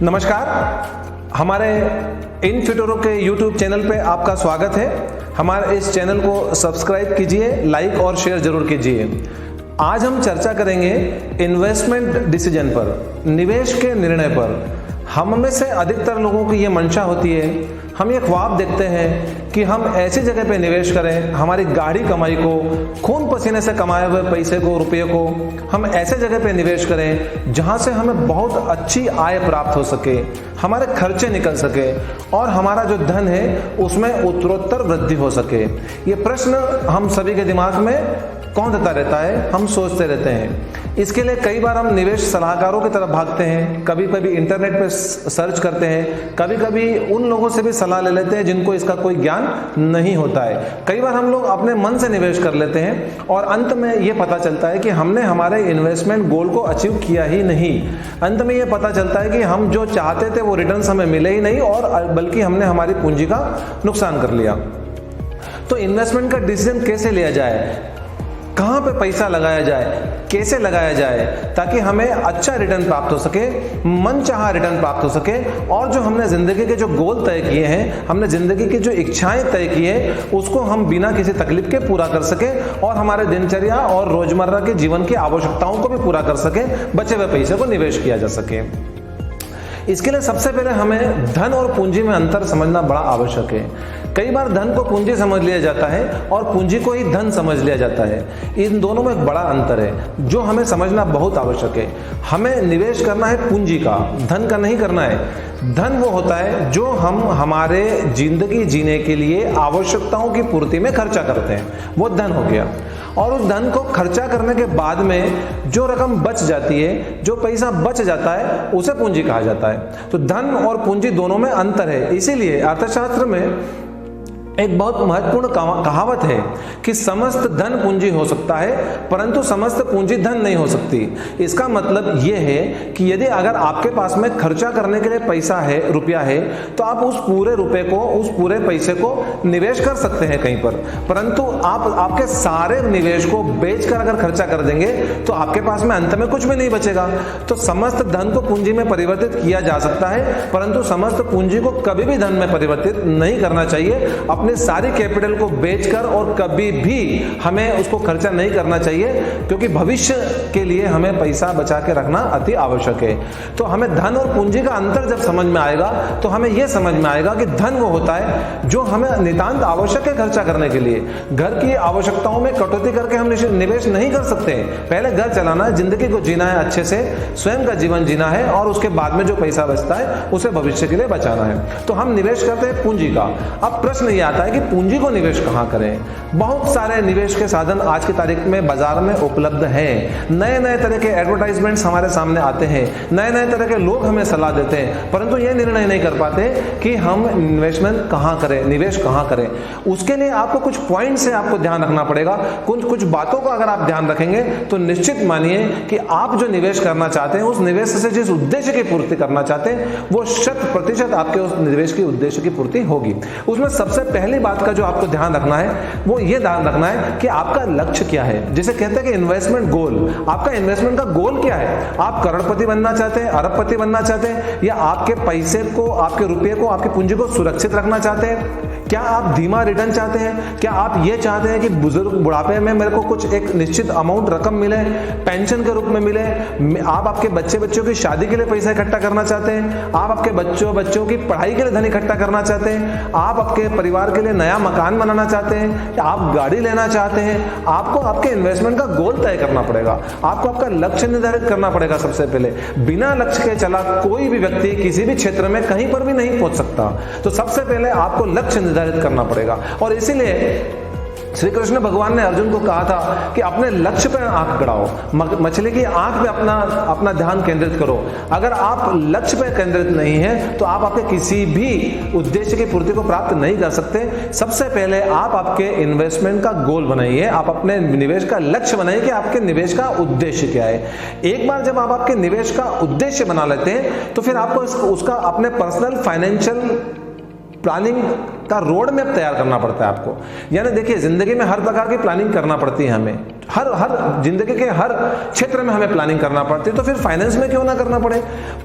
नमस्कार, हमारे इन फ्यूटुरो के YouTube चैनल पे आपका स्वागत है। हमारे इस चैनल को सब्सक्राइब कीजिए, लाइक और शेयर जरूर कीजिए। आज हम चर्चा करेंगे इन्वेस्टमेंट डिसीजन पर, निवेश के निर्णय पर। हम में से अधिकतर लोगों की ये मंशा होती है, हम ये ख्वाब देखते हैं कि हम ऐसी जगह पे निवेश करें, हमारी गाढ़ी कमाई को, खून पसीने से कमाए हुए पैसे को, रुपये को हम ऐसे जगह पे निवेश करें जहां से हमें बहुत अच्छी आय प्राप्त हो सके, हमारे खर्चे निकल सके और हमारा जो धन है उसमें उत्तरोत्तर वृद्धि हो सके। ये प्रश्न हम सभी के दिमाग में कौंधता रहता है, हम सोचते रहते हैं। इसके लिए कई बार हम निवेश सलाहकारों की तरफ भागते हैं, कभी कभी इंटरनेट पे सर्च करते हैं, कभी कभी उन लोगों से भी सलाह ले लेते हैं जिनको इसका कोई ज्ञान नहीं होता है। कई बार हम लोग अपने मन से निवेश कर लेते हैं और अंत में ये पता चलता है कि हमने हमारे इन्वेस्टमेंट गोल को अचीव किया ही नहीं। अंत में ये पता चलता है कि हम जो चाहते थे वो रिटर्न्स हमें मिले ही नहीं और बल्कि हमने हमारी पूंजी का नुकसान कर लिया। तो इन्वेस्टमेंट का डिसीजन कैसे लिया जाए, कहाँ पे पैसा लगाया जाए, कैसे लगाया जाए ताकि हमें अच्छा रिटर्न प्राप्त हो सके, मनचाहा रिटर्न प्राप्त हो सके और जो हमने जिंदगी के जो गोल तय किए हैं, हमने जिंदगी की जो इच्छाएं तय की है उसको हम बिना किसी तकलीफ के पूरा कर सके और हमारे दिनचर्या और रोजमर्रा के जीवन की आवश्यकताओं को भी पूरा कर सके, बचे हुए पैसे को निवेश किया जा सके। इसके लिए सबसे पहले हमें धन और पूंजी में अंतर समझना बड़ा आवश्यक है। कई बार धन को पूंजी समझ लिया जाता है और पूंजी को ही धन समझ लिया जाता है। इन दोनों में एक बड़ा अंतर है जो हमें समझना बहुत आवश्यक है। हमें निवेश करना है पूंजी का, धन का नहीं करना है। धन वो होता है जो हम हमारे जिंदगी जीने के लिए आवश्यकताओं की पूर्ति में खर्चा करते हैं, वो धन हो गया। और उस धन को खर्चा करने के बाद में जो रकम बच जाती है, जो पैसा बच जाता है, उसे पूंजी कहा जाता है। तो धन और पूंजी दोनों में अंतर है। इसीलिए अर्थशास्त्र में एक बहुत महत्वपूर्ण कहावत है कि समस्त धन पूंजी हो सकता है परंतु समस्त पूंजी धन नहीं हो सकती। इसका मतलब यह है कि यदि अगर आपके पास में खर्चा करने के लिए पैसा है, रुपया है, तो आप उस पूरे रुपए को, उस पूरे पैसे को निवेश कर सकते हैं कहीं पर, परंतु आप आपके सारे निवेश को बेचकर अगर खर्चा कर देंगे तो आपके पास में अंत में कुछ भी नहीं बचेगा। तो समस्त धन को पूंजी में परिवर्तित किया जा सकता है परंतु समस्त पूंजी को कभी भी धन में परिवर्तित नहीं करना चाहिए। अपने सारी कैपिटल को बेचकर और कभी भी हमें उसको खर्चा नहीं करना चाहिए, क्योंकि भविष्य के लिए हमें पैसा बचा के रखना अति आवश्यक है। तो हमें धन और पूंजी का अंतर जब समझ में आएगा तो हमें यह समझ में आएगा कि धन वो होता है जो हमें नितांत आवश्यक है खर्चा करने के लिए। घर की आवश्यकताओं में कटौती करके हम निवेश नहीं कर सकते। पहले घर चलाना है, जिंदगी को जीना है, अच्छे से स्वयं का जीवन जीना है और उसके बाद में जो पैसा बचता है उसे भविष्य के लिए बचाना है। तो हम निवेश करते हैं पूंजी का। अब प्रश्न यह आता है कि पूंजी को निवेश कहां करें। बहुत सारे निवेश के साधन आज की तारीख में बाजार में उपलब्ध हैं। नए नए तरह के एडवर्टाइजमेंट्स हमारे सामने आते हैं, नए नए तरह के लोग हमें सलाह देते हैं, परंतु यह निर्णय नहीं कर पाते कि हम इन्वेस्टमेंट कहां करें, निवेश कहां करें। उसके लिए आपको कुछ पॉइंट से आपको ध्यान रखना पड़ेगा। कुछ बातों का अगर आप ध्यान रखेंगे तो निश्चित मानिए कि आप जो निवेश करना चाहते हैं, उस निवेश से जिस उद्देश्य की पूर्ति करना चाहते हैं, वो 100% आपके उस निवेश की उद्देश्य की पूर्ति होगी। उसमें सबसे पहली बात का जो आपको ध्यान रखना है वो ये ध्यान रखना है कि आपका लक्ष्य क्या है। जैसे कहते हैं कि इन्वेस्टमेंट गोल, आपका इन्वेस्टमेंट का गोल क्या है। आप करोड़पति बनना चाहते हैं, अरबपति बनना चाहते हैं, या आपके पैसे को, आपके रुपये को, आपकी पूंजी को सुरक्षित रखना चाहते हैं? क्या आप धीमा रिटर्न चाहते हैं? क्या आप ये चाहते हैं कि बुढ़ापे में मेरे को कुछ एक निश्चित अमाउंट रकम मिले, पेंशन के रूप में मिले? आप आपके बच्चों की शादी के लिए पैसा इकट्ठा करना चाहते हैं? आप आपके बच्चों की पढ़ाई के लिए धन इकट्ठा करना चाहते हैं? आप आपके परिवार के लिए नया मकान बनाना चाहते हैं, या आप गाड़ी लेना चाहते हैं? आपको आपके इन्वेस्टमेंट का गोल तय करना पड़ेगा। आपको आपका लक्ष्य निर्धारित करना पड़ेगा। सबसे पहले बिना लक्ष्य के चला कोई भी व्यक्ति किसी भी क्षेत्र में कहीं पर भी नहीं पहुंच सकता। तो सबसे पहले आपको लक्ष्य निर्धारित करना पड़ेगा और इसीलिए श्री कृष्ण भगवान ने अर्जुन को कहा था कि अपने लक्ष्य पर आंख गड़ाओ, मछली की आंख पे अपना ध्यान केंद्रित करो। अगर आप लक्ष्य पर केंद्रित नहीं है तो आप आपके किसी भी उद्देश्य की पूर्ति को प्राप्त नहीं कर सकते। सबसे पहले आप आपके इन्वेस्टमेंट का गोल बनाइए, आप अपने निवेश का लक्ष्य बनाइए कि आपके निवेश का उद्देश्य क्या है। एक बार जब आप आपके निवेश का उद्देश्य बना लेते हैं तो फिर आपको उसका अपने पर्सनल फाइनेंशियल प्लानिंग का रोड मैप तैयार करना पड़ता है आपको। यानी देखिए, जिंदगी में हर प्रकार की प्लानिंग करना पड़ती है हमें, हर जिंदगी के हर क्षेत्र में हमें प्लानिंग करना पड़ती है, तो फिर फाइनेंस में क्यों ना करना पड़े।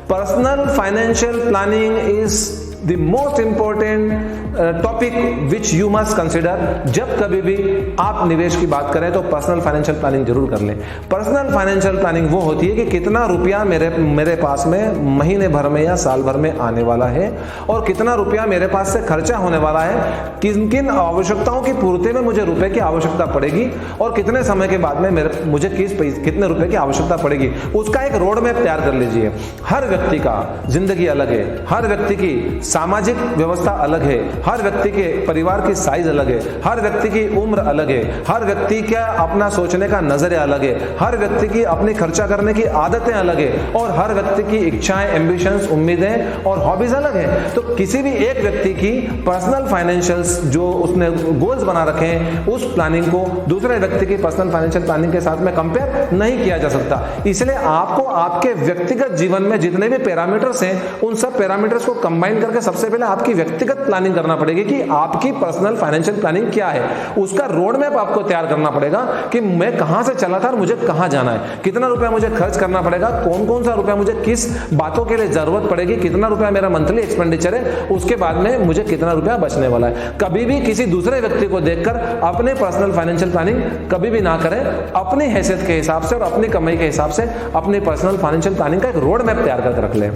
Personal financial planning is the most important topic which you must consider. जब कभी भी आप निवेश की बात करें तो पर्सनल फाइनेंशियल प्लानिंग जरूर कर लें। पर्सनल फाइनेंशियल प्लानिंग वो होती है कि कितना रुपया मेरे पास में महीने भर में या साल भर में आने वाला है, और कितना रुपया मेरे पास से खर्चा होने वाला है, किन किन आवश्यकताओं की पूर्ति में मुझे रुपए की आवश्यकता पड़ेगी, और कितने समय के बाद में मुझे कितने रुपए की आवश्यकता पड़ेगी, उसका एक रोड मैप तैयार कर लीजिए। हर व्यक्ति का जिंदगी अलग है, हर व्यक्ति की सामाजिक व्यवस्था अलग है, हर व्यक्ति के परिवार की साइज अलग है, हर व्यक्ति की उम्र अलग है, हर व्यक्ति का अपना सोचने का नजरिया अलग है, हर व्यक्ति की अपनी खर्चा करने की आदतें अलग है, और हर व्यक्ति की इच्छाएं, एम्बिशंस, उम्मीदें और हॉबीज अलग है। तो किसी भी एक व्यक्ति की पर्सनल फाइनेंशियल्स जो उसने गोल्स बना रखे हैं, उस प्लानिंग को दूसरे व्यक्ति की पर्सनल फाइनेंशियल प्लानिंग के साथ में कंपेयर नहीं किया जा सकता। इसलिए आपको आपके व्यक्तिगत जीवन में जितने भी पैरामीटर्स हैं, उन सब पैरामीटर्स को कंबाइन करके सबसे पहले आपकी व्यक्तिगत प्लानिंग करना पड़ेगी कि आपकी पर्सनल फाइनेंशियल प्लानिंग क्या है। उसका रोड मैप आपको तैयार करना पड़ेगा कि मैं कहां से चला था और मुझे कहां जाना है, कितना रुपया मुझे खर्च करना पड़ेगा, कौन कौन सा रुपया मुझे किस बातों के लिए जरूरत पड़ेगी, कितना रुपया मेरा मंथली एक्सपेंडिचर है, उसके बाद में मुझे कितना रुपया बचने वाला है। कभी भी किसी दूसरे व्यक्ति को देखकर अपने पर्सनल फाइनेंशियल प्लानिंग कभी भी ना करें। अपनी हैसियत के हिसाब से और अपनी कमाई के हिसाब से अपनी पर्सनल फाइनेंशियल प्लानिंग का एक रोड मैप तैयार करके रख लें।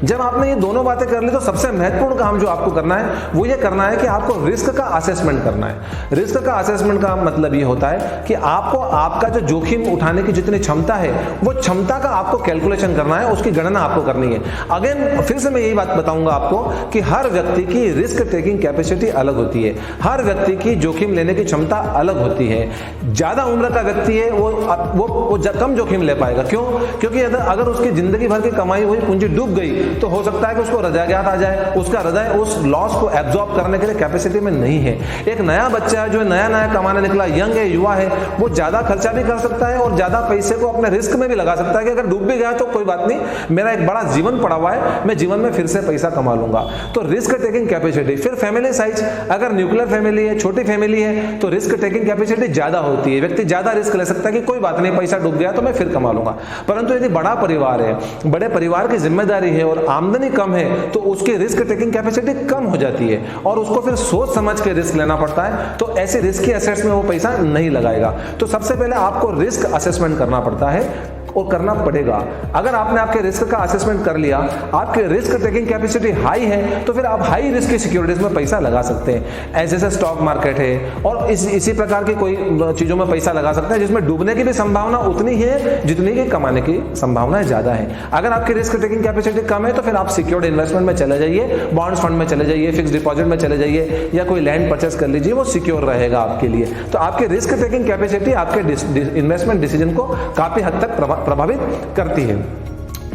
जब आपने ये दोनों बातें कर ली तो सबसे महत्वपूर्ण काम जो आपको करना है वो ये करना है कि आपको रिस्क का असेसमेंट करना है। रिस्क का असेसमेंट का मतलब ये होता है कि आपको आपका जो जोखिम उठाने की जितनी क्षमता है वो क्षमता का आपको कैलकुलेशन करना है, उसकी गणना आपको करनी है। अगेन फिर से मैं यही बात बताऊंगा आपको कि हर व्यक्ति की रिस्क टेकिंग कैपेसिटी अलग होती है, हर व्यक्ति की जोखिम लेने की क्षमता अलग होती है। ज्यादा उम्र का व्यक्ति है वो कम जोखिम ले पाएगा। क्यों? क्योंकि अगर उसकी जिंदगी भर की कमाई हुई पूंजी डूब गई तो हो सकता है कि उसको हृदयाघात आ जाए, उसका हृदय उस लॉस को एब्जॉर्ब करने के लिए कैपेसिटी में नहीं है। एक नया बच्चा है जो नया कमाने निकला, यंग है, युवा है, वो ज्यादा खर्चा भी कर सकता है और ज्यादा पैसे को अपने रिस्क में भी लगा सकता है कि अगर डूब भी गया तो कोई बात नहीं, मेरा एक बड़ा जीवन पड़ा हुआ है, मैं जीवन में फिर से पैसा कमा लूंगा। तो रिस्क टेकिंग कैपेसिटी। फिर फैमिली साइज, अगर न्यूक्लियर फैमिली है, छोटी फैमिली है, तो रिस्क टेकिंग कैपेसिटी ज्यादा होती है। व्यक्ति ज्यादा रिस्क ले सकता है कि कोई बात नहीं, पैसा डूब गया तो मैं फिर कमा लूंगा। परंतु यदि बड़ा परिवार है, बड़े परिवार की जिम्मेदारी है और आमदनी कम है तो उसकी रिस्क टेकिंग कैपेसिटी कम हो जाती है और उसको फिर सोच समझ के रिस्क लेना पड़ता है। तो ऐसे रिस्की एसेट्स में वो पैसा नहीं लगाएगा। तो सबसे पहले आपको रिस्क असेसमेंट करना पड़ता है और करना पड़ेगा। अगर आपने आपके रिस्क का असेसमेंट कर लिया, आपके रिस्क टेकिंग कैपेसिटी हाई है, तो फिर आप हाई रिस्क की सिक्योरिटीज में पैसा लगा सकते हैं। जैसे स्टॉक मार्केट है और इसी प्रकार की कोई चीजों में पैसा लगा सकते हैं जिसमें डूबने की भी संभावना उतनी है जितनी की कमाने की संभावना ज्यादा है। अगर आपकी रिस्क टेकिंग कैपेसिटी कम है तो फिर आप सिक्योर्ड इन्वेस्टमेंट में चले जाइए, बॉन्ड्स फंड में चले जाइए, फिक्स डिपॉजिट में चले जाइए या कोई लैंड परचेस कर लीजिए, वो सिक्योर रहेगा आपके लिए। तो आपकी रिस्क टेकिंग कैपेसिटी आपके इन्वेस्टमेंट डिसीजन को काफी हद तक प्रभावित करती है।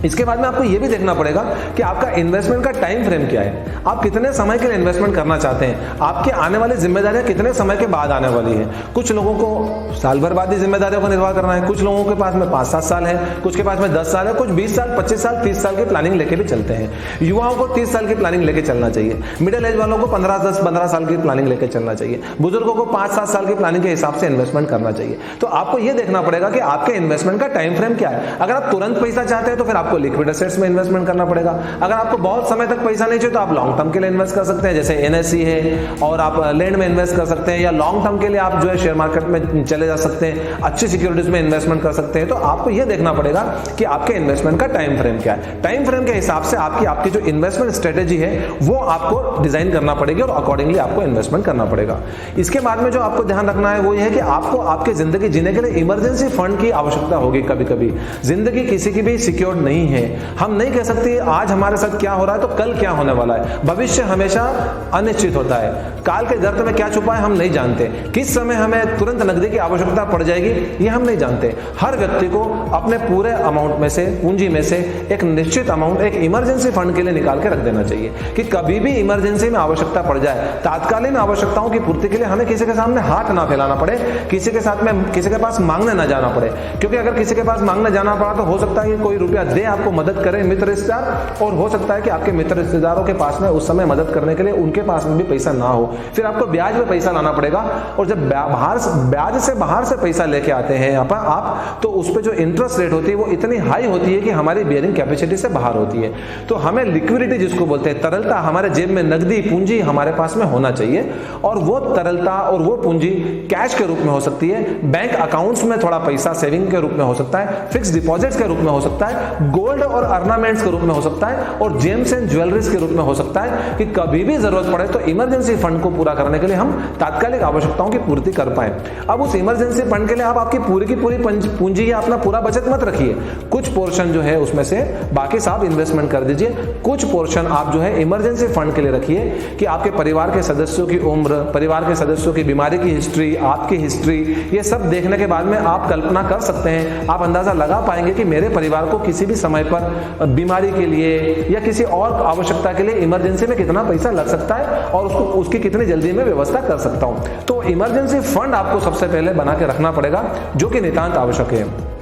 इसके बाद में आपको यह भी देखना पड़ेगा कि आपका इन्वेस्टमेंट का टाइम फ्रेम क्या है। आप कितने समय के लिए इन्वेस्टमेंट करना चाहते हैं, आपके आने वाली जिम्मेदारियां कितने समय के बाद आने वाली है। कुछ लोगों को साल भर बाद ही जिम्मेदारियों को निर्वाह करना है, कुछ लोगों के पास में 5-7 साल है, कुछ के पास में 10 साल है, कुछ 20 साल, 25 साल, 30 साल की प्लानिंग लेके भी चलते हैं। युवाओं को 30 साल की प्लानिंग लेके चलना चाहिए, मिडिल एज वालों को 15 साल की प्लानिंग लेके चलना चाहिए, बुजुर्गों को 5-7 साल की प्लानिंग के हिसाब से इन्वेस्टमेंट करना चाहिए। तो आपको यह देखना पड़ेगा कि आपके इन्वेस्टमेंट का टाइम फ्रेम क्या है। अगर आप तुरंत पैसा चाहते हैं तो फिर आपको लिक्विड एसेट्स में इन्वेस्टमेंट करना पड़ेगा। अगर आपको बहुत समय तक पैसा नहीं चाहिए तो आप लॉन्ग टर्म के लिए इन्वेस्ट कर सकते हैं, जैसे एनएससी है, और आप लैंड में इन्वेस्ट कर सकते हैं, या लॉन्ग टर्म के लिए आप जो है शेयर मार्केट में चले जा सकते हैं, अच्छी सिक्योरिटीज में इन्वेस्टमेंट कर सकते हैं। तो आपको यह देखना पड़ेगा कि आपके इन्वेस्टमेंट का टाइम फ्रेम क्या है। टाइम फ्रेम के हिसाब से आपकी जो इन्वेस्टमेंट स्ट्रेटेजी है वो आपको डिजाइन करना पड़ेगी और अकॉर्डिंगली आपको इन्वेस्टमेंट करना पड़ेगा। इसके बाद में जो आपको ध्यान रखना है वो यह है कि आपको आपकी जिंदगी जीने के लिए इमरजेंसी फंड की आवश्यकता होगी। कभी कभी जिंदगी किसी की भी सिक्योर्ड नहीं है। हम नहीं कह सकते आज हमारे साथ क्या हो रहा है तो कल क्या होने वाला है। भविष्य हमेशा अनिश्चित होता है। काल के गर्त में क्या छुपा है हम नहीं जानते। किस समय हमें तुरंत नकदी की आवश्यकता पड़ जाएगी ये हम नहीं जानते। हर व्यक्ति को अपने पूरे अमाउंट में से, पूंजी में से एक निश्चित अमाउंट एक इमरजेंसी फंड के लिए निकाल के रख देना चाहिए कि कभी भी इमरजेंसी में आवश्यकता पड़ जाए, तात्कालीन आवश्यकताओं की पूर्ति के लिए हमें किसी के सामने हाथ ना फैलाना पड़े, किसी के पास मांगने ना जाना पड़े। क्योंकि अगर किसी के पास मांगने जाना पड़ा तो हो सकता है कि कोई रुपया दे दे आपको, मदद करें मित्र रिश्तेदार, और हो सकता है कि आपके मित्र रिश्तेदारों के पास में उस समय मदद करने के लिए उनके पास में भी पैसा ना हो, फिर आपको ब्याज में पैसा लाना पड़ेगा। और जब ब्याज से बाहर से पैसा लेके आते हैं आप, तो उस पर जो इंटरेस्ट रेट होती है वो इतनी हाई होती है कि हमारी बेयरिंग कैपेसिटी से बाहर होती है। तो हमें लिक्विडिटी जिसको बोलते हैं, तरलता, हमारे जेब में नकदी पूंजी हमारे पास में होना चाहिए, और वो तरलता और वो पूंजी कैश के रूप में हो सकती है, बैंक अकाउंट्स में थोड़ा पैसा सेविंग के रूप में हो सकता है, फिक्स डिपॉजिट्स के रूप में हो सकता है, गोल्ड और ऑर्नामेंट्स के रूप में हो सकता है, और जेम्स एंड ज्वेलरीज के रूप में हो सकता है कि कभी भी जरूरत पड़े तो इमरजेंसी फंड को पूरा करने के लिए हम तात्कालिक आवश्यकताओं की पूर्ति कर पाए। अब उस इमरजेंसी फंड के लिए आप आपकी पूरी की पूरी पूंजी या अपना पूरा बचत मत रखिए, कुछ पोर्शन जो है उसमें से बाकी सब इन्वेस्टमेंट कर दीजिए, कुछ पोर्शन आप जो है इमरजेंसी फंड के लिए रखिए कि आपके परिवार के सदस्यों की उम्र, परिवार के सदस्यों की बीमारी की हिस्ट्री, आपकी हिस्ट्री, ये सब देखने के बाद में आप कल्पना कर सकते हैं, आप अंदाजा लगा पाएंगे कि मेरे परिवार को किसी भी समय पर बीमारी के लिए या किसी और आवश्यकता के लिए इमरजेंसी में कितना पैसा लग सकता है और उसकी कितनी जल्दी में व्यवस्था कर सकता हूं। तो इमरजेंसी फंड आपको सबसे पहले बना के रखना पड़ेगा, जो कि नितांत आवश्यक है।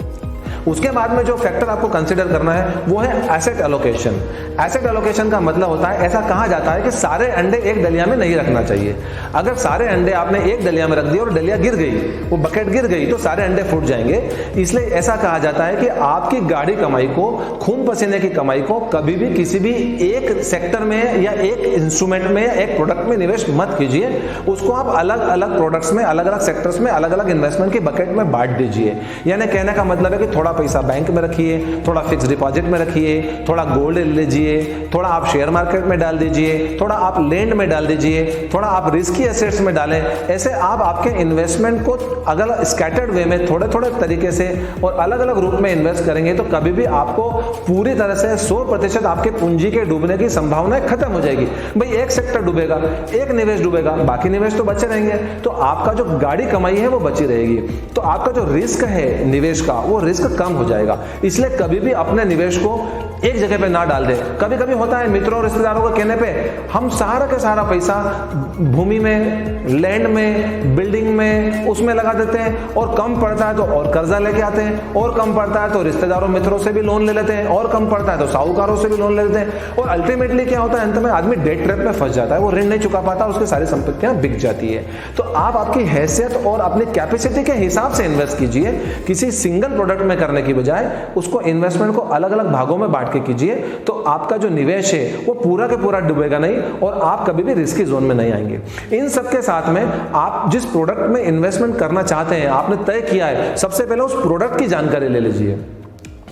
उसके बाद में जो फैक्टर आपको कंसीडर करना है वो है एसेट एलोकेशन। एसेट एलोकेशन का मतलब होता है, ऐसा कहा जाता है कि सारे अंडे एक डलिया में नहीं रखना चाहिए। अगर सारे अंडे आपने एक डलिया में रख दिए और डलिया गिर गई, वो बकेट गिर गई, तो सारे अंडे फूट जाएंगे। इसलिए ऐसा कहा जाता है कि आपकी गाढ़ी कमाई को, खून पसीने की कमाई को कभी भी किसी भी एक सेक्टर में या एक इंस्ट्रूमेंट में या एक प्रोडक्ट में निवेश मत कीजिए। उसको आप अलग अलग प्रोडक्ट्स में, अलग अलग सेक्टर्स में, अलग अलग इन्वेस्टमेंट के बकेट में बांट दीजिए। यानी कहने का मतलब है कि थोड़ा पैसा बैंक में रखिए, थोड़ा फिक्स डिपॉजिट में रखिए, थोड़ा गोल्ड लीजिए, थोड़ा आप शेयर मार्केट में डाल दीजिए, थोड़ा आप लैंड में डाल दीजिए, थोड़ा आप रिस्की एसेट्स में डालें। ऐसे आप आपके इन्वेस्टमेंट को अगर स्कैटर्ड वे में थोड़े थोड़े तरीके से और अलग अलग रूप में इन्वेस्ट करेंगे तो कभी भी आपको पूरी तरह से 100% आपके पूंजी के डूबने की संभावना खत्म हो जाएगी। भाई एक सेक्टर डूबेगा, एक निवेश डूबेगा, बाकी निवेश तो बचे रहेंगे, तो आपका जो गाढ़ी कमाई है वो बची रहेगी। तो आपका जो रिस्क है निवेश का, वो रिस्क कम हो जाएगा। इसलिए कभी भी अपने निवेश को एक जगह पे ना डाल दे। कभी कभी होता है मित्रों और रिश्तेदारों के कहने पे हम सारा का सारा पैसा भूमि में, लैंड में, बिल्डिंग में, उसमें लगा देते हैं, और कम पड़ता है तो और कर्जा लेके आते हैं, और कम पड़ता है तो रिश्तेदारों मित्रों से भी लोन ले लेते हैं, और कम पड़ता है तो साहूकारों से भी लोन ले लेते हैं, और अल्टीमेटली क्या होता है, अंत में आदमी डेट ट्रैप में फंस जाता है, वो ऋण नहीं चुका पाता, उसकी सारी संपत्तियां बिक जाती है। तो आप आपकी हैसियत और अपनी कैपेसिटी के हिसाब से इन्वेस्ट कीजिए, किसी सिंगल प्रोडक्ट में करने की बजाय उसको इन्वेस्टमेंट को अलग अलग भागों में बांट के कीजिए। तो आपका जो निवेश है वो पूरा के पूरा डूबेगा नहीं और आप कभी भी रिस्की जोन में नहीं आएंगे। इन सब के साथ में आप जिस प्रोडक्ट में इन्वेस्टमेंट करना चाहते हैं, आपने तय किया है, सबसे पहले उस प्रोडक्ट की जानकारी ले लीजिए।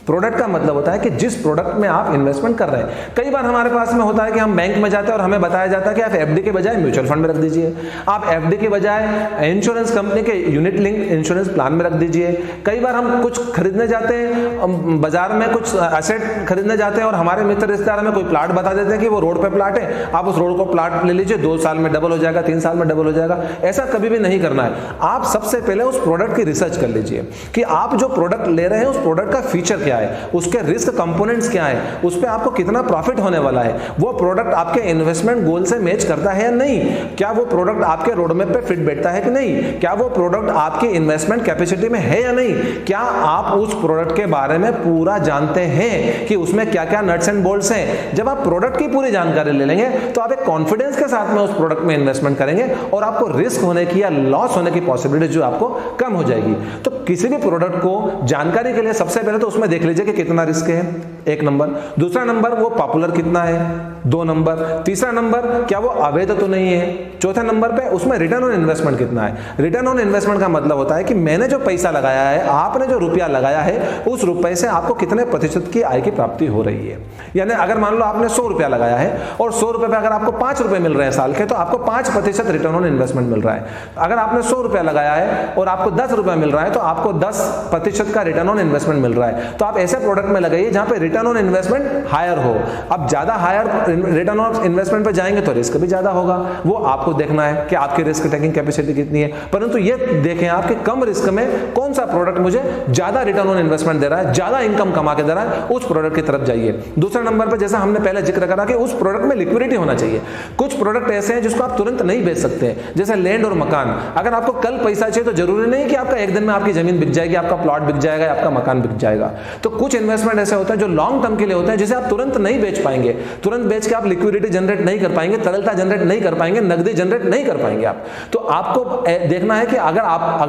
प्रोडक्ट का मतलब होता है कि जिस प्रोडक्ट में आप इन्वेस्टमेंट कर रहे हैं। कई बार हमारे पास में होता है कि हम बैंक में जाते हैं और हमें बताया जाता है कि आप एफडी के बजाय म्यूचुअल फंड में रख दीजिए, आप एफडी के बजाय इंश्योरेंस कंपनी के यूनिट लिंक इंश्योरेंस प्लान में रख दीजिए। कई बार हम कुछ खरीदने जाते हैं, बाजार में कुछ एसेट खरीदने जाते हैं और हमारे मित्र रिश्तेदार हमें कोई प्लाट बता देते हैं कि वो रोड पे प्लाट है, आप उस रोड को प्लाट ले लीजिए, 2 साल में डबल हो जाएगा, 3 साल में डबल हो जाएगा। ऐसा कभी भी नहीं करना है। आप सबसे पहले उस प्रोडक्ट की रिसर्च कर लीजिए कि आप जो प्रोडक्ट ले रहे हैं उस प्रोडक्ट का फीचर क्या है, उसके रिस्क कंपोनेंट्स क्या है, उस पे आपको कितना प्रॉफिट होने वाला है, वो प्रोडक्ट आपके इन्वेस्टमेंट गोल से मैच करता है या नहीं, क्या वो प्रोडक्ट आपके रोडमैप पे फिट बैठता है कि नहीं, क्या वो प्रोडक्ट आपकी इन्वेस्टमेंट कैपेसिटी में है या नहीं, क्या आप उस प्रोडक्ट के बारे में पूरा जानते हैं कि उसमें क्या क्या नट्स एंड बोल्ट्स हैं। जब आप प्रोडक्ट की पूरी जानकारी ले लेंगे तो आप एक कॉन्फिडेंस के साथ में उस प्रोडक्ट में इन्वेस्टमेंट करेंगे और आपको रिस्क होने की या लॉस होने की पॉसिबिलिटी जो आपको कम हो जाएगी। तो किसी भी प्रोडक्ट को जानकारी के लिए सबसे पहले तो उसमें देख लीजिए कि कितना रिस्क है, 1 नंबर। दूसरा नंबर वो पॉपुलर कितना है, 2 नंबर। तीसरा नंबर क्या वो अवैध तो नहीं है। चौथे नंबर पे उसमें रिटर्न ऑन इन्वेस्टमेंट कितना है। रिटर्न ऑन इन्वेस्टमेंट का मतलब होता है कि मैंने जो पैसा लगाया है, आपने जो रुपया लगाया है, उस रुपए से आपको कितने प्रतिशत की आय की प्राप्ति हो रही है। यानी अगर मान लो आपने 100 रुपया लगाया है और 100 रुपए पे अगर आपको 5 रुपए मिल रहे हैं साल के, तो आपको 5% रिटर्न ऑन इन्वेस्टमेंट मिल रहा है। अगर आपने 100 रुपया लगाया है और आपको 10 रुपया मिल रहा है तो आपको 10% का रिटर्न ऑन इन्वेस्टमेंट मिल रहा है। तो आप ऐसे प्रोडक्ट में लगाइए जहां पे रिटर्न ऑन इन्वेस्टमेंट हायर हो। अब ज्यादा हायर रिटर्न ऑन इन्वेस्टमेंट पे जाएंगे तो रिस्क भी ज्यादा होगा, वो आपको देखना है कि आपकी रिस्क टेकिंग कैपेसिटी कितनी है। परंतु ये देखें आपके कम रिस्क में कौन सा प्रोडक्ट मुझे ज्यादा रिटर्न ऑन इन्वेस्टमेंट दे रहा है, ज्यादा इनकम कमा के दे रहा है, उस प्रोडक्ट की तरफ जाइए। दूसरे नंबर पर जैसा हमने पहले जिक्र करा कि उस प्रोडक्ट में लिक्विडिटी होना चाहिए। कुछ प्रोडक्ट ऐसे हैं जिसको आप तुरंत नहीं बेच सकते, जैसे लैंड और मकान। अगर आपको कल पैसा चाहिए तो जरूरी नहीं कि आपका एक दिन में आपकी जमीन बिक जाएगी, आपका प्लॉट बिक जाएगा, आपका मकान बिक जाएगा। तो कुछ इन्वेस्टमेंट ऐसे होते हैं जो लॉन्ग टर्म के लिए होते हैं, जिसे आप तुरंत नहीं बेच पाएंगे, तुरंत बेच के आप लिक्विडिटी जनरेट नहीं कर पाएंगे, तरलता जनरेट नहीं कर पाएंगे, नकदी जनरेट नहीं कर पाएंगे आप। तो आपको देखना है कि अगर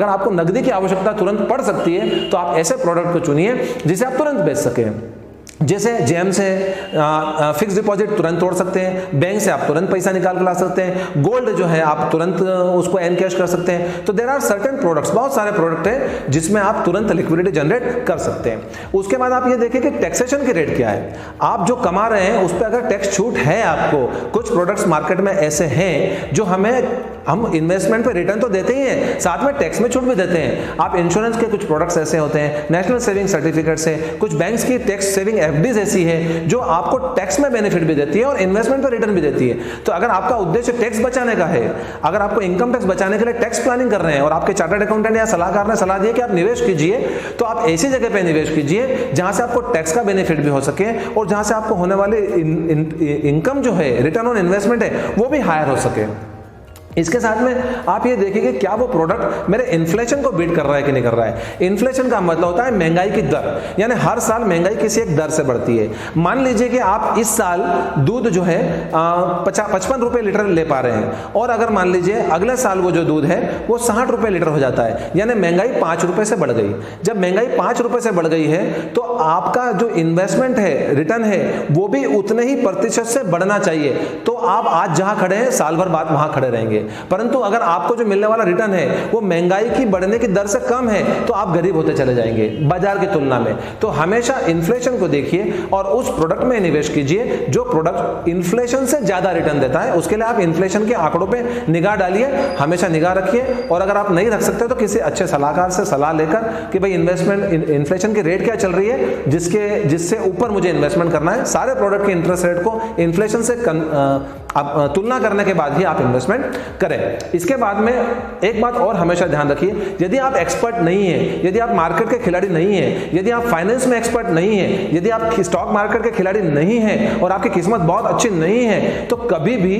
आपको नकदी की आवश्यकता तुरंत पड़ सकती है तो आप ऐसे प्रोडक्ट को चुनिए जिसे आप तुरंत बेच सकें। जैसे जेम से फिक्स डिपॉजिट तुरंत तोड़ सकते हैं, बैंक से आप तुरंत पैसा निकाल कर ला सकते हैं, गोल्ड जो है आप तुरंत उसको एनकैश कर सकते हैं। तो देयर आर सर्टेन प्रोडक्ट्स, बहुत सारे प्रोडक्ट हैं जिसमें आप तुरंत लिक्विडिटी जनरेट कर सकते हैं। उसके बाद आप ये देखिए कि टैक्सेशन की रेट क्या है, आप जो कमा रहे हैं उस पर अगर टैक्स छूट है आपको। कुछ प्रोडक्ट्स मार्केट में ऐसे हैं जो हम इन्वेस्टमेंट पे रिटर्न तो देते ही हैं, साथ में टैक्स में छूट भी देते हैं। आप इंश्योरेंस के कुछ प्रोडक्ट्स ऐसे होते हैं, नेशनल सेविंग सर्टिफिकेट से, कुछ बैंक्स की टैक्स सेविंग एफडीज ऐसी है जो आपको टैक्स में बेनिफिट भी देती है और इन्वेस्टमेंट पर रिटर्न भी देती है। तो अगर आपका उद्देश्य टैक्स बचाने का है, अगर आपको इनकम टैक्स बचाने के लिए टैक्स प्लानिंग कर रहे हैं और आपके चार्टर्ड अकाउंटेंट या सलाहकार ने सलाह दी कि आप निवेश कीजिए, तो आप ऐसी जगह पे निवेश कीजिए जहां से आपको टैक्स का बेनिफिट भी हो सके और जहां से आपको होने वाली इनकम जो है, रिटर्न ऑन इन्वेस्टमेंट है, वो भी हायर हो सके। इसके साथ में आप ये देखिए कि क्या वो प्रोडक्ट मेरे इन्फ्लेशन को बीट कर रहा है कि नहीं कर रहा है। इन्फ्लेशन का मतलब होता है महंगाई की दर, यानी हर साल महंगाई किसी एक दर से बढ़ती है। मान लीजिए कि आप इस साल दूध जो है 55 रुपए लीटर ले पा रहे हैं और अगर मान लीजिए अगले साल वो जो दूध है वो 60 रुपए लीटर हो जाता है, यानी महंगाई 5 रुपए से बढ़ गई। जब महंगाई 5 रुपए से बढ़ गई है तो आपका जो इन्वेस्टमेंट है, रिटर्न है, वो भी उतने ही प्रतिशत से बढ़ना चाहिए। तो आप आज जहां खड़े हैं साल भर बाद वहां खड़े रहेंगे। परंतु अगर आपको जो मिलने वाला रिटर्न है वो महंगाई की बढ़ने की दर से कम है तो आप गरीब होते चले जाएंगे बाजार की तुलना में। तो हमेशा इन्फ्लेशन को देखिए और उस प्रोडक्ट में निवेश कीजिए जो प्रोडक्ट इन्फ्लेशन से ज्यादा रिटर्न देता है। उसके लिए आप इन्फ्लेशन के आंकड़ों पे निगाह डालिए, हमेशा निगाह रखिए। और अगर आप नहीं रख सकते तो किसी अच्छे सलाहकार से सलाह लेकर कि भाई इन्वेस्टमेंट इन्फ्लेशन की रेट क्या चल रही है जिससे ऊपर मुझे इन्वेस्टमेंट करना है। सारे प्रोडक्ट के इंटरेस्ट रेट को इन्फ्लेशन से तुलना करने के बाद ही आप इन्वेस्टमेंट करें। इसके बाद में एक बात और हमेशा ध्यान रखिए, यदि आप एक्सपर्ट नहीं है, यदि आप मार्केट के खिलाड़ी नहीं है, यदि आप फाइनेंस में एक्सपर्ट नहीं है, यदि आप स्टॉक मार्केट के खिलाड़ी नहीं है और आपकी किस्मत बहुत अच्छी नहीं है, तो कभी भी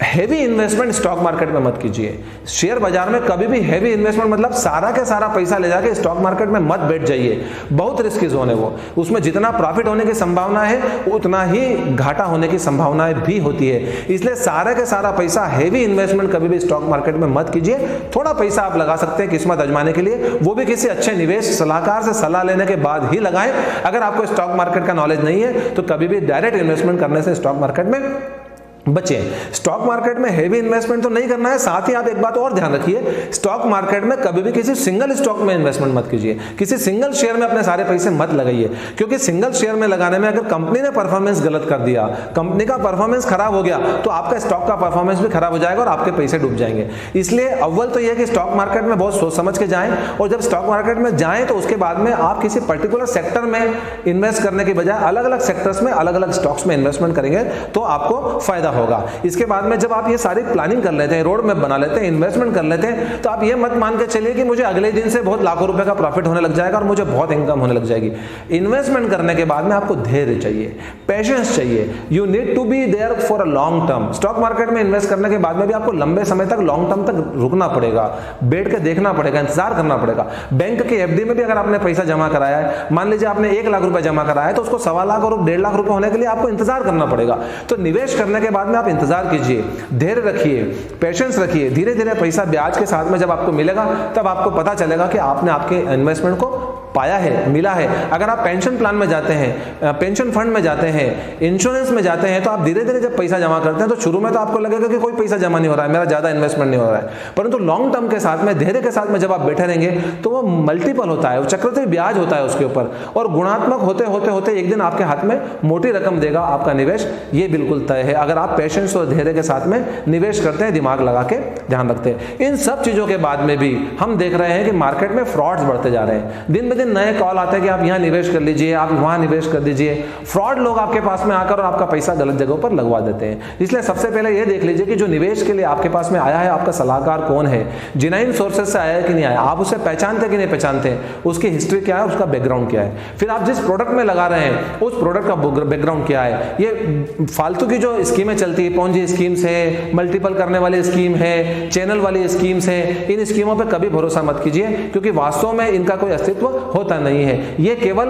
हैवी इन्वेस्टमेंट स्टॉक मार्केट में मत कीजिए। शेयर बाजार में कभी भी हैवी इन्वेस्टमेंट मतलब सारा के सारा पैसा ले जाके स्टॉक मार्केट में मत बैठ जाइए, बहुत रिस्की जोन है वो। उसमें जितना प्रॉफिट होने की संभावना है उतना ही घाटा होने की संभावनाएं भी होती है। इसलिए सारा के सारा पैसा हैवी इन्वेस्टमेंट कभी भी स्टॉक मार्केट में मत कीजिए। थोड़ा पैसा आप लगा सकते हैं किस्मत आजमाने के लिए, वो भी किसी अच्छे निवेश सलाहकार से सलाह लेने के बाद ही लगाएं। अगर आपको स्टॉक मार्केट का नॉलेज नहीं है तो कभी भी डायरेक्ट इन्वेस्टमेंट करने से स्टॉक मार्केट में बचें। स्टॉक मार्केट में हेवी इन्वेस्टमेंट तो नहीं करना है। साथ ही आप एक बात और ध्यान रखिए, स्टॉक मार्केट में कभी भी किसी सिंगल स्टॉक में इन्वेस्टमेंट मत कीजिए, किसी सिंगल शेयर में अपने सारे पैसे मत लगाइए। क्योंकि सिंगल शेयर में लगाने में अगर कंपनी ने परफॉर्मेंस गलत कर दिया, कंपनी का परफॉर्मेंस खराब हो गया, तो आपका स्टॉक का परफॉर्मेंस भी खराब हो जाएगा और आपके पैसे डूब जाएंगे। इसलिए अव्वल तो यह कि स्टॉक मार्केट में बहुत सोच समझ के जाएं, और जब स्टॉक मार्केट में जाएं तो उसके बाद में आप किसी पर्टिकुलर सेक्टर में इन्वेस्ट करने के बजाय अलग अलग सेक्टर्स में अलग अलग स्टॉक्स में इन्वेस्टमेंट करेंगे तो आपको फायदा होगा। इसके बाद में जब आप ये सारी प्लानिंग कर लेते हैं, रोड मैप बना लेते हैं, इन्वेस्टमेंट कर लेते हैं, तो आप ये मत मान के चलिए कि मुझे अगले दिन से बहुत लाखों रुपए का प्रॉफिट होने लग जाएगा और मुझे बहुत इनकम होने लग जाएगी। इन्वेस्टमेंट करने के बाद में आपको धैर्य चाहिए, पेशेंस चाहिए। You need to be there for a long term. Stock market में इन्वेस्ट करने के बाद में भी आपको लंबे समय तक, लॉन्ग टर्म तक रुकना पड़ेगा, बैठ के देखना पड़ेगा, इंतजार करना पड़ेगा। बैंक की एफडी में भी अगर आपने पैसा जमा कराया है, मान लीजिए आपने 1 लाख रुपए जमा कराया है, तो उसको 1.25 लाख और 1.5 लाख रुपए होने के लिए आपको इंतजार करना पड़ेगा। तो निवेश करने के बाद में आप इंतजार कीजिए, धैर्य रखिए, पेशेंस रखिए। धीरे धीरे पैसा ब्याज के साथ में जब आपको मिलेगा तब आपको पता चलेगा कि आपने आपके इन्वेस्टमेंट को पाया है, मिला है। अगर आप पेंशन प्लान में जाते हैं, पेंशन फंड में जाते हैं, इंश्योरेंस में जाते हैं, तो आप धीरे धीरे जब पैसा जमा करते हैं तो शुरू में तो आपको लगेगा कि कोई पैसा जमा नहीं हो रहा है, मेरा ज्यादा इन्वेस्टमेंट नहीं हो रहा है। परंतु लॉन्ग टर्म के साथ में, धैर्य के साथ में जब आप बैठे रहेंगे तो वो मल्टीपल होता है, वो चक्रवृद्धि ब्याज होता है उसके ऊपर, और गुणात्मक होते होते होते एक दिन आपके हाथ में मोटी रकम देगा आपका निवेश, ये बिल्कुल तय है। अगर आप पेशेंस और धैर्य के साथ में निवेश करते हैं, दिमाग लगा के ध्यान रखते हैं। इन सब चीजों के बाद में भी हम देख रहे हैं कि मार्केट में फ्रॉड्स बढ़ते जा रहे हैं। दिन ब दिन नए कॉल आते हैं कि आप यहां निवेश कर लीजिए, आप वहां निवेश कर दीजिए। फ्रॉड लोग आपके पास में आकर और आपका पैसा गलत जगहों पर लगवा देते हैं। इसलिए सबसे पहले यह देख लीजिए कि जो निवेश के लिए आपके पास में आया है, आपका सलाहकार कौन है, जेन्युइन सोर्सेज से आया है कि नहीं आया, आप उसे पहचानते कि नहीं पहचानते, उसकी हिस्ट्री क्या है, उसका बैकग्राउंड क्या है। फिर आप जिस प्रोडक्ट में लगा रहे हैं उस प्रोडक्ट का बैकग्राउंड क्या है। ये फालतू की जो स्कीमें चलती है, पॉन्जी स्कीम्स है, मल्टीपल करने वाली स्कीम है, चैनल वाली स्कीम्स है, इन स्कीमों पर कभी भरोसा मत कीजिए, क्योंकि वास्तव में इनका कोई अस्तित्व होता नहीं है। ये केवल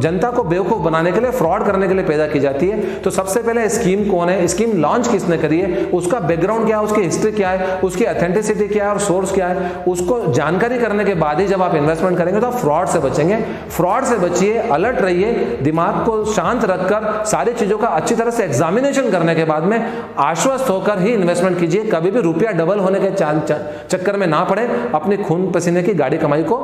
जनता को बेवकूफ़ बनाने के लिए, फ्रॉड करने के लिए पैदा की जाती है। तो सबसे पहले स्कीम कौन है, स्कीम लॉन्च किसने करी है, उसका बैकग्राउंड क्या है, उसकी हिस्ट्री क्या है, उसकी ऑथेंटिसिटी क्या है और सोर्स क्या है, उसको जानकारी करने के बाद ही जब आप इन्वेस्टमेंट करेंगे तो आप फ्रॉड से बचेंगे। फ्रॉड से बचिए, अलर्ट रहिए, दिमाग को शांत रखकर सारी चीजों का अच्छी तरह से एग्जामिनेशन करने के बाद में आश्वस्त होकर ही इन्वेस्टमेंट कीजिए। कभी भी रुपया डबल होने के चक्कर में ना पड़े, अपने खून पसीने की गाड़ी कमाई को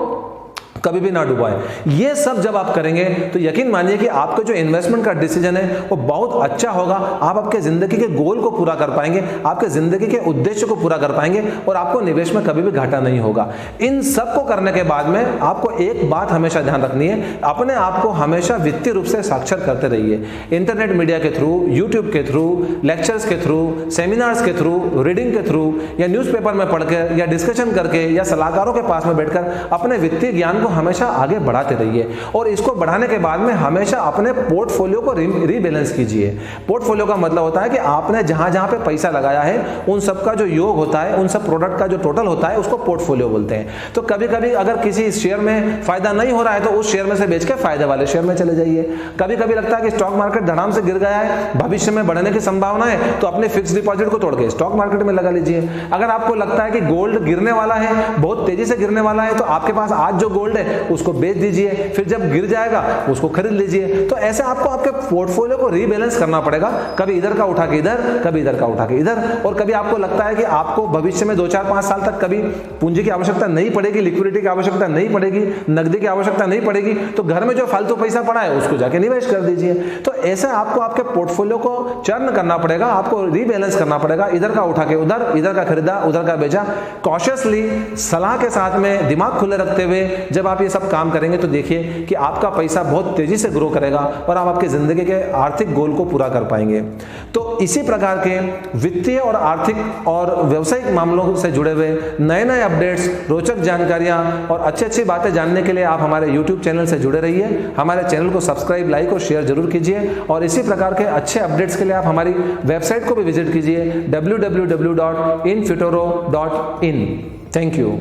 कभी भी ना डुबाएं। ये सब जब आप करेंगे तो यकीन मानिए कि आपका जो इन्वेस्टमेंट का डिसीजन है वो बहुत अच्छा होगा। आप आपके जिंदगी के गोल को पूरा कर पाएंगे, आपके जिंदगी के उद्देश्य को पूरा कर पाएंगे और आपको निवेश में कभी भी घाटा नहीं होगा। इन सब को करने के बाद में आपको एक बात हमेशा ध्यान रखनी है, अपने आप को हमेशा वित्तीय रूप से साक्षर करते रहिए। इंटरनेट मीडिया के थ्रू, यूट्यूब के थ्रू, लेक्चर्स के थ्रू, सेमिनार्स के थ्रू, रीडिंग के थ्रू या न्यूज़पेपर में पढ़कर या डिस्कशन करके या सलाहकारों के पास में बैठकर अपने वित्तीय ज्ञान को हमेशा आगे बढ़ाते रहिए। और इसको बढ़ाने के बाद में हमेशा अपने पोर्टफोलियो को रीबैलेंस कीजिए। पोर्टफोलियो का मतलब होता है कि आपने जहां जहां पे पैसा लगाया है उन सब का जो योग होता है, उन सब प्रोडक्ट का जो टोटल होता है, उसको पोर्टफोलियो बोलते हैं। तो कभी कभी अगर किसी शेयर में फायदा नहीं हो रहा है तो उस शेयर में से बेच के फायदे वाले शेयर में चले जाइए। कभी कभी लगता है कि स्टॉक मार्केट धड़ाम से गिर गया है, भविष्य में बढ़ने की संभावना है, तो अपने फिक्स डिपॉजिट को तोड़ के स्टॉक मार्केट में लगा लीजिए। अगर आपको लगता है कि गोल्ड गिरने वाला है, बहुत तेजी से गिरने वाला है, तो आपके पास आज जो गोल्ड है उसको बेच दीजिए, फिर जब गिर जाएगा उसको खरीद लीजिए। तो ऐसे आपको आपके पोर्टफोलियो को रीबैलेंस करना पड़ेगा, कभी इधर का उठा के इधर, कभी इधर का उठा के इधर। और कभी आपको लगता है कि आपको भविष्य में 2-4-5 साल तक कभी पूंजी की आवश्यकता नहीं पड़ेगी, लिक्विडिटी की आवश्यकता नहीं पड़ेगी, नकदी की आवश्यकता नहीं पड़ेगी, तो घर में जो फालतू पैसा पड़ा है उसको जाके निवेश कर दीजिए। तो ऐसे आपको आपके पोर्टफोलियो को चर्न करना पड़ेगा, आपको रीबैलेंस करना पड़ेगा, इधर का उठा के उधर, इधर का खरीदा उधर का बेचा। कॉशियसली, सलाह के साथ में, दिमाग खुले रखते हुए जब आप ये सब काम करेंगे तो देखिए कि आपका पैसा बहुत तेजी से ग्रो करेगा और आप आपकी जिंदगी के आर्थिक गोल को पूरा कर पाएंगे। तो इसी प्रकार के वित्तीय और आर्थिक और व्यवसायिक मामलों से जुड़े हुए नए नए अपडेट्स, रोचक जानकारियां और अच्छी बातें जानने के लिए आप हमारे YouTube चैनल से जुड़े रहिए। हमारे चैनल को सब्सक्राइब, लाइक और शेयर जरूर कीजिए। और इसी प्रकार के अच्छे अपडेट्स के लिए आप हमारी वेबसाइट को भी विजिट कीजिए www.infuturo.in। Thank you.